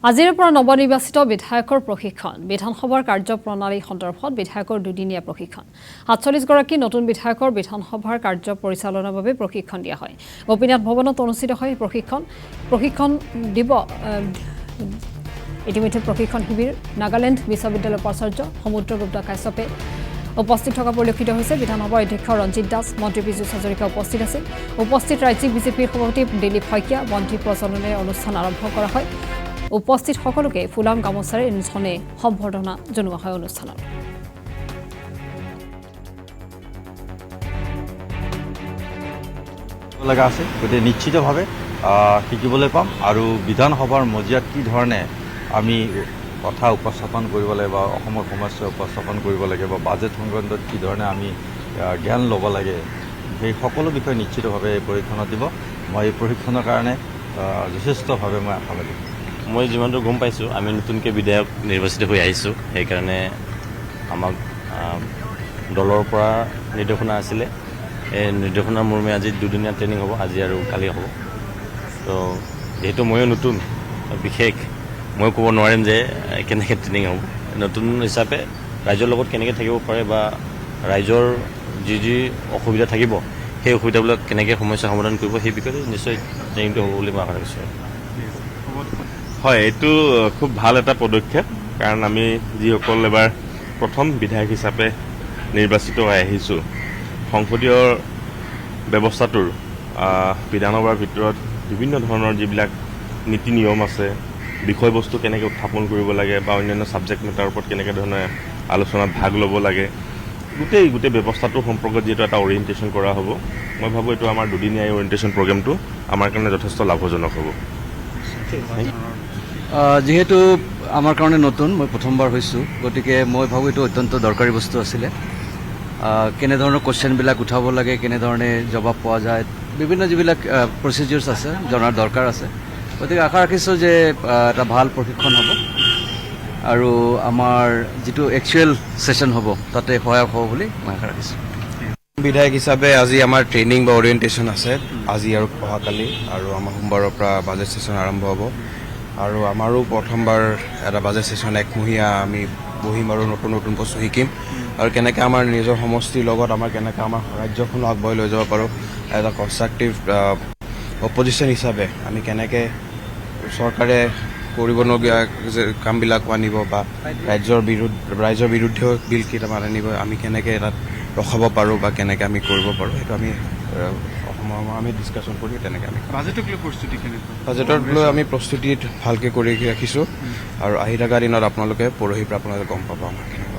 আজিৰ পৰা নৱনিৰ্বাচিত বিধায়কৰ প্ৰশিক্ষণ বিধানসভাৰ কাৰ্যপ্ৰণালী সন্দৰ্ভত বিধায়কৰ দুদিনীয়া প্ৰশিক্ষণ ৪৭ গৰাকী নতুন বিধায়কৰ বিধানসভাৰ কাৰ্য পৰিচালনাৰ বাবে প্ৰশিক্ষণ দিয়া হয় গোপীনাথ ভৱনত অনুষ্ঠিত হয় প্ৰশিক্ষণ দিব ইতিমধ্যে প্ৰশিক্ষণ শিবিৰ নাগালেণ্ড বিশ্ববিদ্যালয়ৰ উপাচাৰ্য সমুদ্ৰগুপ্তা কাশ্যপে উপস্থিত থকা পৰিলক্ষিত হৈছে বিধানসভাৰ অধ্যক্ষ ৰঞ্জিত দাস মন্ত্ৰী পীযুষ হাজৰিকা উপস্থিত আছিল উপস্থিত ৰাজ্যিক বিজেপিৰ সভাপতি দিলীপ শইকীয়া মন্ত্ৰী প্ৰজননে অনুষ্ঠান আৰম্ভ কৰা হয় উপস্থিত সকলোকে ফুলাম গামোচাৰে অনুষ্ঠানে সম্বৰ্ধনা জনোৱা হয় অনুষ্ঠানত লগা আছে গতে নিশ্চিতভাৱে শিকিবলৈ পাম আৰু বিধানসভাৰ মজিয়াত কি ধৰণে আমি কথা উপস্থাপন কৰিব লাগে বা অসমৰ সমস্যা উপস্থাপন কৰিব লাগে বা বাজেট সংক্ৰান্তত কি ধৰণে আমি জ্ঞান ল'ব লাগে সেই সকলো বিষয় নিশ্চিতভাৱে এই পৰীক্ষণত দিব মই এই প্ৰশিক্ষণৰ কাৰণে যথেষ্টভাৱে মই আশাবাদী মই যিমানটো গম পাইছোঁ আমি নতুনকৈ বিধায়ক নিৰ্বাচিত হৈ আহিছোঁ সেইকাৰণে আমাক দলৰ পৰা নিৰ্দেশনা আছিলে এই নিৰ্দেশনাৰ মৰ্মে আজি দুদিনীয়া ট্ৰেইনিং হ'ব আজি আৰু কালি হ'ব তো যিহেতু ময়ো নতুন বিশেষ মই ক'ব নোৱাৰিম যে কেনেকৈ ট্ৰেইনিং হ'ব নতুন হিচাপে ৰাইজৰ লগত কেনেকৈ থাকিব পাৰে বা ৰাইজৰ যি অসুবিধা থাকিব সেই অসুবিধাবিলাক কেনেকৈ সমস্যা সমাধান কৰিব সেই বিষয়ে নিশ্চয় ট্ৰেইনিংটো হ'ব বুলি মই আশা কৰিছোঁ হয় এইটো খুব ভাল এটা পদক্ষেপ কাৰণ আমি যিসকল এবাৰ প্ৰথম বিধায়ক হিচাপে নিৰ্বাচিত হৈ আহিছোঁ সংসদীয় ব্যৱস্থাটোৰ বিধানসভাৰ ভিতৰত বিভিন্ন ধৰণৰ যিবিলাক নীতি নিয়ম আছে বিষয়বস্তু কেনেকৈ উত্থাপন কৰিব লাগে বা অন্যান্য ছাবজেক্ট মেটাৰৰ ওপৰত কেনেকৈ ধৰণে আলোচনাত ভাগ ল'ব লাগে গোটেই ব্যৱস্থাটোৰ সম্পৰ্কত যিহেতু এটা অৰিয়েণ্টেশ্যন কৰা হ'ব মই ভাবোঁ এইটো আমাৰ দুদিনীয়া এই অৰিয়েণ্টেশ্যন প্ৰগ্ৰেমটো আমাৰ কাৰণে যথেষ্ট লাভজনক হ'ব যিহেতু আমাৰ কাৰণে নতুন মই প্ৰথমবাৰ হৈছোঁ গতিকে মই ভাবোঁ এইটো অত্যন্ত দৰকাৰী বস্তু আছিলে কেনেধৰণৰ কুৱেশ্যনবিলাক উঠাব লাগে কেনেধৰণে জবাব পোৱা যায় বিভিন্ন যিবিলাক প্ৰচিডিউৰ্ছ আছে জনাৰ দৰকাৰ আছে গতিকে আশা ৰাখিছোঁ যে এটা ভাল প্ৰশিক্ষণ হ'ব আৰু আমাৰ যিটো একচুৱেল ছেশ্যন হ'ব তাতে সহায়ক হ'ব বুলি মই আশা ৰাখিছোঁ বিধায়ক হিচাপে আজি আমাৰ ট্ৰেইনিং বা অৰিয়েণ্টেশ্যন আছে আজি আৰু অহাকালি আৰু আমাৰ সোমবাৰৰ পৰা বাজেট ছেশ্যন আৰম্ভ হ'ব আৰু আমাৰো প্ৰথমবাৰ এটা বাজেট ছেশ্যন একমহীয়া আমি বহিম আৰু নতুন বস্তু শিকিম আৰু কেনেকৈ আমাৰ নিজৰ সমষ্টিৰ লগত কেনেকৈ আমাৰ ৰাজ্যখনো আগবঢ়াই লৈ যাব পাৰোঁ এটা কনষ্ট্ৰাকটিভ অপজিশ্যন হিচাপে আমি কেনেকৈ চৰকাৰে কৰিবলগীয়া কামবিলাক আনিব বা ৰাইজৰ বিৰুদ্ধেও বিল কেইটামান আনিব আমি কেনেকৈ তাত ৰখাব পাৰোঁ বা কেনেকৈ আমি কৰিব পাৰোঁ সেইটো আমি ডিছকাশ্যন কৰি তেনেকৈ আমি বাজেটক লৈ আমি প্ৰস্তুতি ভালকৈ কৰি ৰাখিছোঁ আৰু আহি থকা দিনত আপোনালোকে পৰহিৰ পৰা আপোনালোকে গম পাব আমাৰ